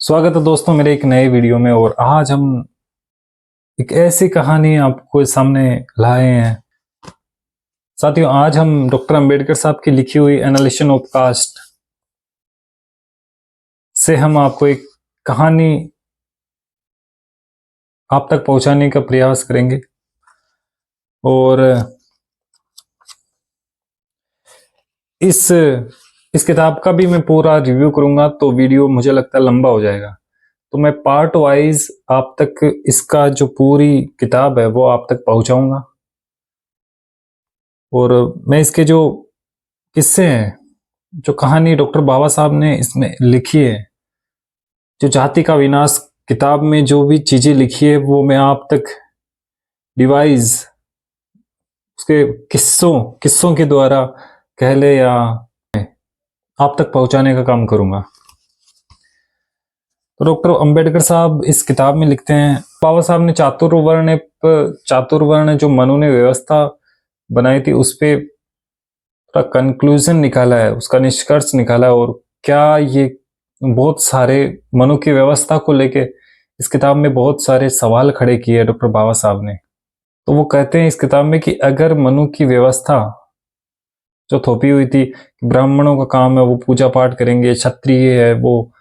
स्वागत है दोस्तों मेरे एक नए वीडियो में। और आज हम एक ऐसी कहानी आपको सामने लाए हैं। साथियों, आज हम डॉक्टर अंबेडकर साहब की लिखी हुई एनालिसिस ऑफ कास्ट से हम आपको एक कहानी आप तक पहुंचाने का प्रयास करेंगे। और इस किताब का भी मैं पूरा रिव्यू करूंगा तो वीडियो मुझे लगता है लंबा हो जाएगा, तो मैं पार्ट वाइज आप तक इसका जो पूरी किताब है वो आप तक पहुंचाऊंगा। और मैं इसके जो किस्से हैं, जो कहानी डॉक्टर बाबा साहब ने इसमें लिखी है, जो जाति का विनाश किताब में जो भी चीजें लिखी है वो मैं आप तक डिवाइस उसके किस्सों के द्वारा कह ले या आप तक पहुंचाने का काम करूंगा। तो डॉक्टर अंबेडकर साहब इस किताब में लिखते हैं, बाबा साहब ने चातुर्वर्ण जो मनु ने व्यवस्था बनाई थी उस पे कंक्लूजन निकाला है, उसका निष्कर्ष निकाला है। और क्या ये बहुत सारे मनु की व्यवस्था को लेके इस किताब में बहुत सारे सवाल खड़े किए डॉक्टर बाबा साहब ने। तो वो कहते हैं इस किताब में कि अगर मनु की व्यवस्था जो थोपी हुई थी, ब्राह्मणों का काम है वो पूजा पाठ करेंगे, क्षत्रिय है वो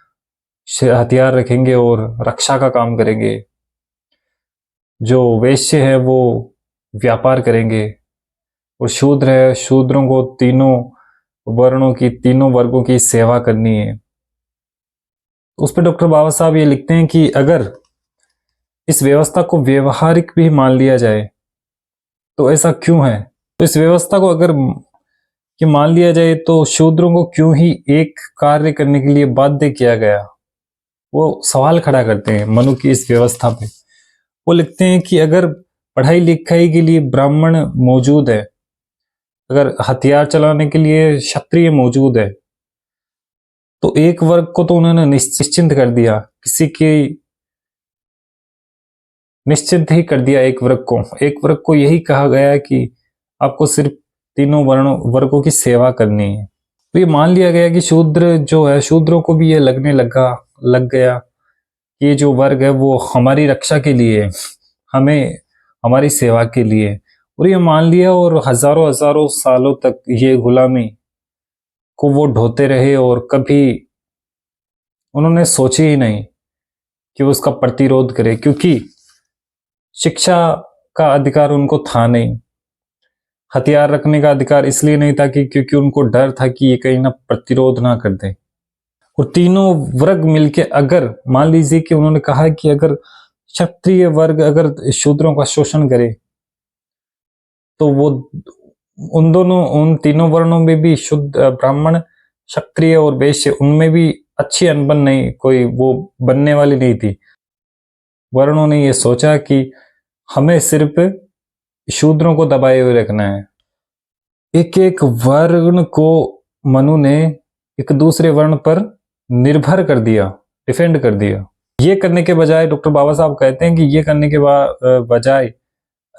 हथियार रखेंगे और रक्षा का काम करेंगे, जो वैश्य है वो व्यापार करेंगे, और शूद्र है शूद्रों को तीनों वर्गों की सेवा करनी है। उस पर डॉक्टर बाबा साहब ये लिखते हैं कि अगर इस व्यवस्था को व्यवहारिक भी मान लिया जाए तो ऐसा क्यों है। तो इस व्यवस्था को अगर कि मान लिया जाए तो शूद्रों को क्यों ही एक कार्य करने के लिए बाध्य किया गया, वो सवाल खड़ा करते हैं मनु की इस व्यवस्था पे। वो लिखते हैं कि अगर पढ़ाई लिखाई के लिए ब्राह्मण मौजूद है, अगर हथियार चलाने के लिए क्षत्रिय मौजूद है, तो एक वर्ग को तो उन्होंने निश्चिंत कर दिया, निश्चित ही कर दिया। एक वर्ग को यही कहा गया कि आपको सिर्फ तीनों वर्गों की सेवा करनी है। तो ये मान लिया गया कि शूद्र जो है, शूद्रों को भी ये लग गया कि ये जो वर्ग है वो हमारी रक्षा के लिए, हमें हमारी सेवा के लिए, और ये मान लिया। और हजारों हजारों सालों तक ये गुलामी को वो ढोते रहे और कभी उन्होंने सोचे ही नहीं कि वो उसका प्रतिरोध करे, क्योंकि शिक्षा का अधिकार उनको था नहीं, हथियार रखने का अधिकार इसलिए नहीं था कि क्योंकि उनको डर था कि ये कहीं ना प्रतिरोध ना कर दे। और तीनों वर्ग मिलके अगर मान लीजिए कि उन्होंने कहा कि अगर क्षत्रिय वर्ग अगर शूद्रों का शोषण करे तो वो उन तीनों वर्णों में भी शुद्ध ब्राह्मण, क्षत्रिय और वैश्य, उनमें भी अच्छी अनबन नहीं, कोई वो बनने वाली नहीं थी। वर्णों ने ये सोचा कि हमें सिर्फ शूद्रों को दबाए हुए रखना है। एक एक वर्ण को मनु ने एक दूसरे वर्ण पर निर्भर कर दिया, डिफेंड कर दिया। ये करने के बजाय डॉक्टर बाबा साहब कहते हैं कि ये करने के बजाय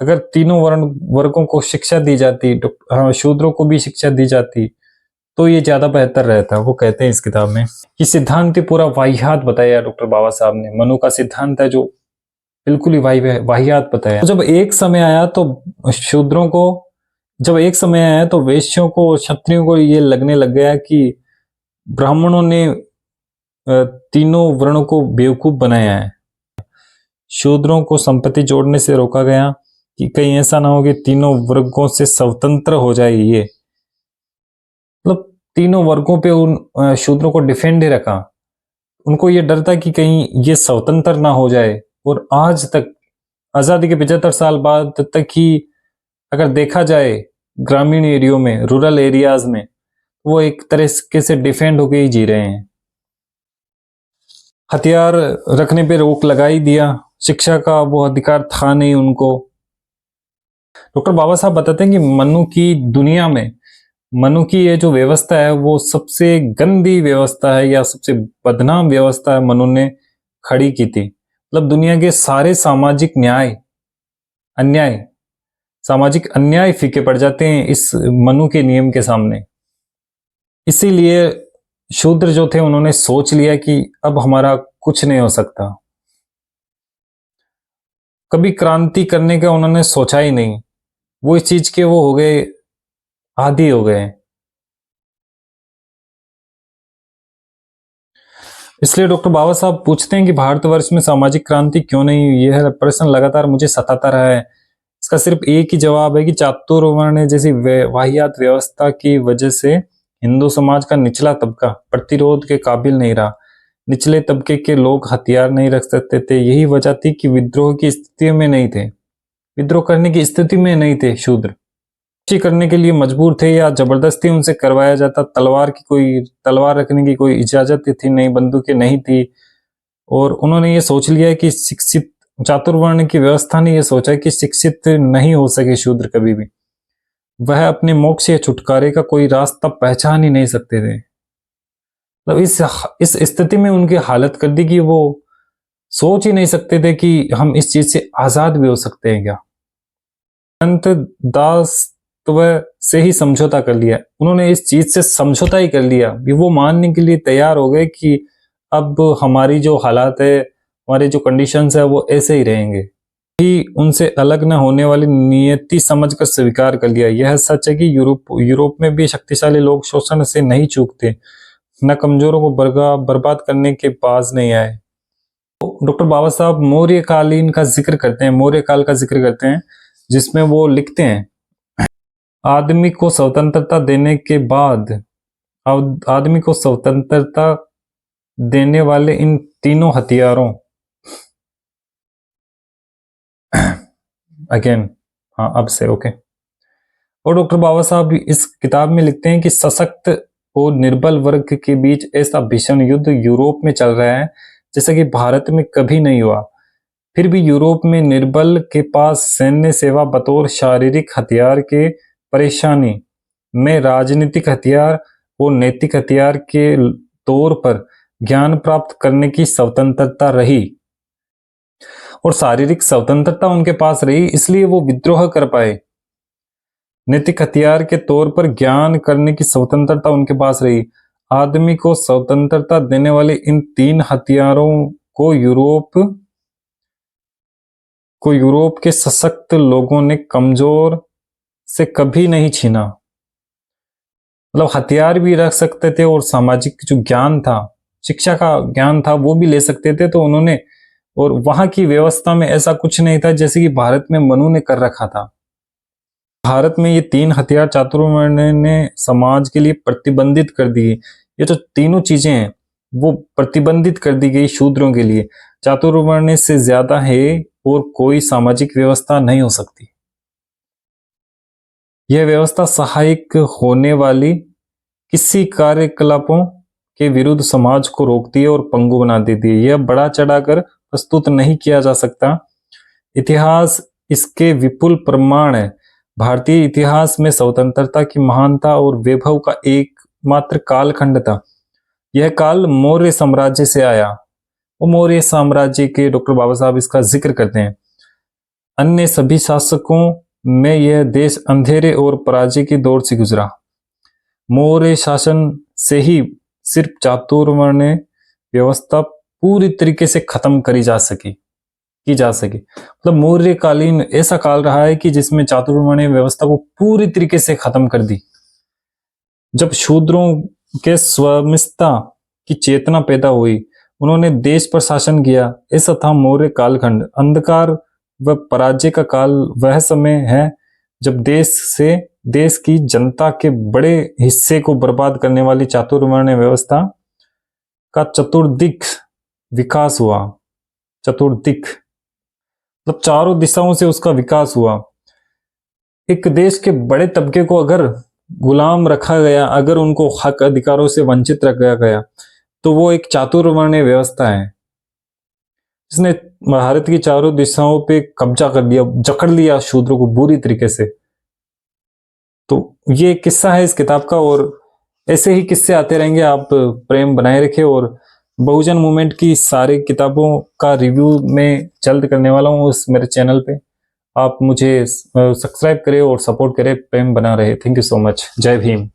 अगर तीनों वर्गों को शिक्षा दी जाती, शूद्रों को भी शिक्षा दी जाती, तो ये ज्यादा बेहतर रहता। वो कहते हैं इस किताब में कि सिद्धांत पूरा वाहियात बताया डॉक्टर बाबा साहब ने। मनु का सिद्धांत है जो बिल्कुल ही वाहियात बताया। तो जब एक समय आया तो वैश्यों को और क्षत्रियों को ये लगने लग गया कि ब्राह्मणों ने तीनों वर्णों को बेवकूफ बनाया है। शूद्रों को संपत्ति जोड़ने से रोका गया कि कहीं ऐसा ना हो कि तीनों वर्गों से स्वतंत्र हो जाए। ये मतलब तीनों वर्गों पे उन शूद्रों को डिफेंड ही रखा। उनको ये डर था कि कहीं ये स्वतंत्र ना हो जाए। और आज तक आजादी के 75 साल बाद तक ही अगर देखा जाए ग्रामीण एरियो में, रूरल एरियाज में, वो एक तरीके से डिफेंड होके ही जी रहे हैं। हथियार रखने पे रोक लगा ही दिया, शिक्षा का वो अधिकार था नहीं उनको। डॉक्टर बाबा साहब बताते हैं कि मनु की दुनिया में मनु की ये जो व्यवस्था है वो सबसे गंदी व्यवस्था है या सबसे बदनाम व्यवस्था है मनु ने खड़ी की थी। मतलब दुनिया के सारे सामाजिक अन्याय फीके पड़ जाते हैं इस मनु के नियम के सामने। इसीलिए शूद्र जो थे उन्होंने सोच लिया कि अब हमारा कुछ नहीं हो सकता। कभी क्रांति करने का उन्होंने सोचा ही नहीं, वो इस चीज के वो हो गए, आदी हो गए। इसलिए डॉक्टर बाबा साहब पूछते हैं कि भारतवर्ष में सामाजिक क्रांति क्यों नहीं हुई? यह प्रश्न लगातार मुझे सताता रहा है। इसका सिर्फ एक ही जवाब है कि चातुर्वर्ण जैसी वाहियात व्यवस्था की वजह से हिंदू समाज का निचला तबका प्रतिरोध के काबिल नहीं रहा। निचले तबके के लोग हथियार नहीं रख सकते थे। यही वजह थी कि विद्रोह की स्थिति में नहीं थे, विद्रोह करने की स्थिति में नहीं थे। शूद्र करने के लिए मजबूर थे या जबरदस्ती उनसे करवाया जाता। तलवार रखने की कोई इजाजत थी नहीं, बंदूकें नहीं थी। और उन्होंने ये सोच लिया कि शिक्षित चातुर्वर्ण की व्यवस्था ने यह सोचा कि शिक्षित नहीं हो सके शूद्र कभी भी, वह अपने मोक्ष या छुटकारे का कोई रास्ता पहचान ही नहीं सकते थे। तो इस स्थिति में उनकी हालत कर दी कि वो सोच ही नहीं सकते थे कि हम इस चीज से आजाद भी हो सकते हैं क्या। संत दास से ही समझौता कर लिया, उन्होंने इस चीज से समझौता ही कर लिया कि वो मानने के लिए तैयार हो गए कि अब हमारी जो हालात है, हमारे जो कंडीशंस है वो ऐसे ही रहेंगे। ही उनसे अलग न होने वाली नियति समझकर स्वीकार कर लिया। यह सच है कि यूरोप में भी शक्तिशाली लोग शोषण से नहीं चूकते, न कमजोरों को बर्बाद करने के पास नहीं आए। डॉक्टर बाबा साहब मौर्य कालीन का जिक्र करते हैं, मौर्य काल का जिक्र करते हैं, जिसमें वो लिखते हैं, आदमी को स्वतंत्रता देने के बाद आदमी को स्वतंत्रता देने वाले इन तीनों हथियारों अगेन हाँ अब से ओके। और डॉक्टर बाबा साहब इस किताब में लिखते हैं कि सशक्त और निर्बल वर्ग के बीच ऐसा भीषण युद्ध यूरोप में चल रहा है जैसा कि भारत में कभी नहीं हुआ। फिर भी यूरोप में निर्बल के पास सैन्य सेवा बतौर शारीरिक हथियार के परेशानी में राजनीतिक हथियार और नैतिक हथियार के तौर पर ज्ञान प्राप्त करने की स्वतंत्रता रही, और शारीरिक स्वतंत्रता उनके पास रही, इसलिए वो विद्रोह कर पाए। नैतिक हथियार के तौर पर ज्ञान करने की स्वतंत्रता उनके पास रही। आदमी को स्वतंत्रता देने वाले इन तीन हथियारों को यूरोप के सशक्त लोगों ने कमजोर से कभी नहीं छीना। मतलब हथियार भी रख सकते थे और सामाजिक जो ज्ञान था, शिक्षा का ज्ञान था, वो भी ले सकते थे। तो उन्होंने, और वहां की व्यवस्था में ऐसा कुछ नहीं था जैसे कि भारत में मनु ने कर रखा था। भारत में ये तीन हथियार चातुर्वर्ण ने समाज के लिए प्रतिबंधित कर दिए। ये जो तीनों चीजें हैं वो प्रतिबंधित कर दी गई शूद्रों के लिए। चातुर्वर्ण से ज्यादा है और कोई सामाजिक व्यवस्था नहीं हो सकती। यह व्यवस्था सहायक होने वाली किसी कार्यकलापों के विरुद्ध समाज को रोकती है और पंगु बना देती है। यह बड़ा चढ़ाकर प्रस्तुत नहीं किया जा सकता। इतिहास इसके विपुल प्रमाण है। भारतीय इतिहास में स्वतंत्रता की महानता और वैभव का एकमात्र कालखंड था। यह काल मौर्य साम्राज्य से आया। वो मौर्य साम्राज्य के डॉक्टर बाबा साहब इसका जिक्र करते हैं। अन्य सभी शासकों में यह देश अंधेरे और पराजय की दौर से गुजरा। मौर्य शासन से ही सिर्फ चातुर्वर्ण व्यवस्था पूरी तरीके से खत्म की जा सकी। मतलब मौर्य कालीन ऐसा काल रहा है कि जिसमें चातुर्वर्ण व्यवस्था को पूरी तरीके से खत्म कर दी। जब शूद्रों के स्वामित्व की चेतना पैदा हुई, उन्होंने देश पर शासन किया। ऐसा था मौर्य कालखंड। अंधकार व पराजय का काल वह समय है जब देश की जनता के बड़े हिस्से को बर्बाद करने वाली चातुर्वर्ण व्यवस्था का चतुर्दिक विकास हुआ। चतुर्दिक मतलब चारों दिशाओं से उसका विकास हुआ। एक देश के बड़े तबके को अगर गुलाम रखा गया, अगर उनको हक अधिकारों से वंचित रखा गया, तो वो एक चातुर्वर्ण व्यवस्था है जिसने भारत की चारों दिशाओं पे कब्जा कर लिया, जकड़ लिया शूद्रों को बुरी तरीके से। तो ये किस्सा है इस किताब का, और ऐसे ही किस्से आते रहेंगे। आप प्रेम बनाए रखें, और बहुजन मूवमेंट की सारी किताबों का रिव्यू मैं जल्द करने वाला हूँ उस मेरे चैनल पे। आप मुझे सब्सक्राइब करें और सपोर्ट करें, प्रेम बना रहे। Thank you so much. जय भीम।